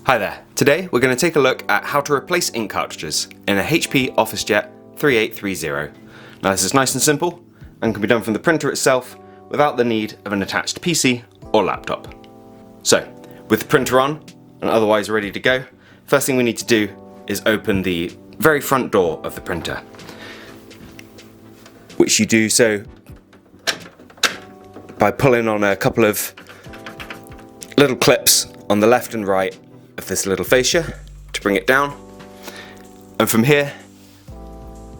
Hi there. Today we're going to take a look at how to replace ink cartridges in a HP OfficeJet 3830. Now this is nice and simple and can be done from the printer itself without the need of an attached PC or laptop. So, with the printer on and otherwise ready to go, first thing we need to do is open the very front door of the printer, which you do so by pulling on a couple of little clips on the left and right of this little fascia to bring it down. And from here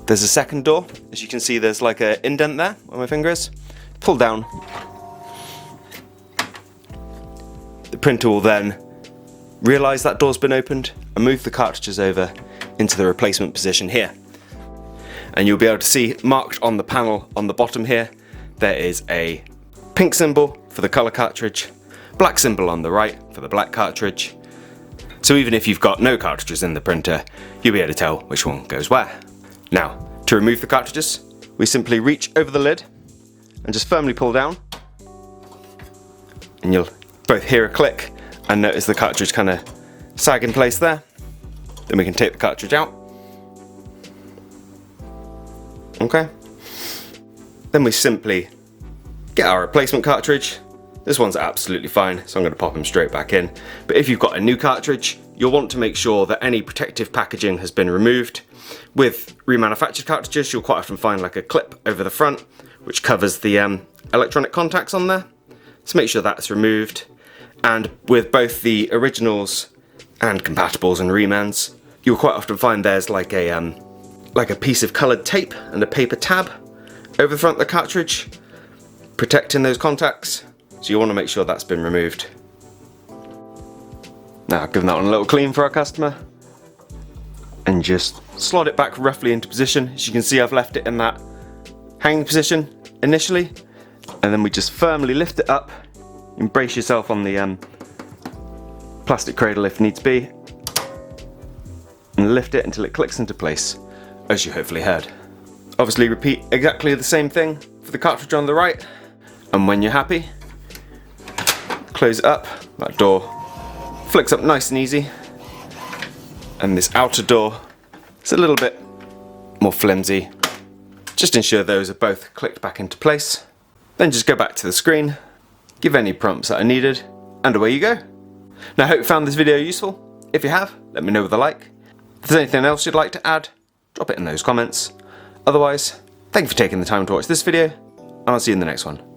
there's a second door. As you can see, there's like an indent there where my finger is. Pull down. The printer will then realise that door's been opened and move the cartridges over into the replacement position here. And you'll be able to see marked on the panel on the bottom here, there is a pink symbol for the colour cartridge, black symbol on the right for the black cartridge. So even if you've got no cartridges in the printer, you'll be able to tell which one goes where. Now, to remove the cartridges, we simply reach over the lid and just firmly pull down. And you'll both hear a click and notice the cartridge kind of sag in place there. Then we can take the cartridge out. Okay. Then we simply get our replacement cartridge. This one's absolutely fine, so I'm going to pop him straight back in. But if you've got a new cartridge, you'll want to make sure that any protective packaging has been removed. With remanufactured cartridges, you'll quite often find like a clip over the front, which covers the electronic contacts on there. So make sure that's removed. And with both the originals and compatibles and remans, you'll quite often find there's like a piece of coloured tape and a paper tab over the front of the cartridge, protecting those contacts. So you want to make sure that's been removed. Now, giving that one a little clean for our customer. And just slot it back roughly into position. As you can see, I've left it in that hanging position initially. And then we just firmly lift it up. Brace yourself on the plastic cradle if needs be. And lift it until it clicks into place, as you hopefully heard. Obviously repeat exactly the same thing for the cartridge on the right. And when you're happy, close it up. That door flicks up nice and easy. And this outer door is a little bit more flimsy. Just ensure those are both clicked back into place. Then just go back to the screen, give any prompts that are needed, and away you go. Now I hope you found this video useful. If you have, let me know with a like. If there's anything else you'd like to add, drop it in those comments. Otherwise, thank you for taking the time to watch this video, and I'll see you in the next one.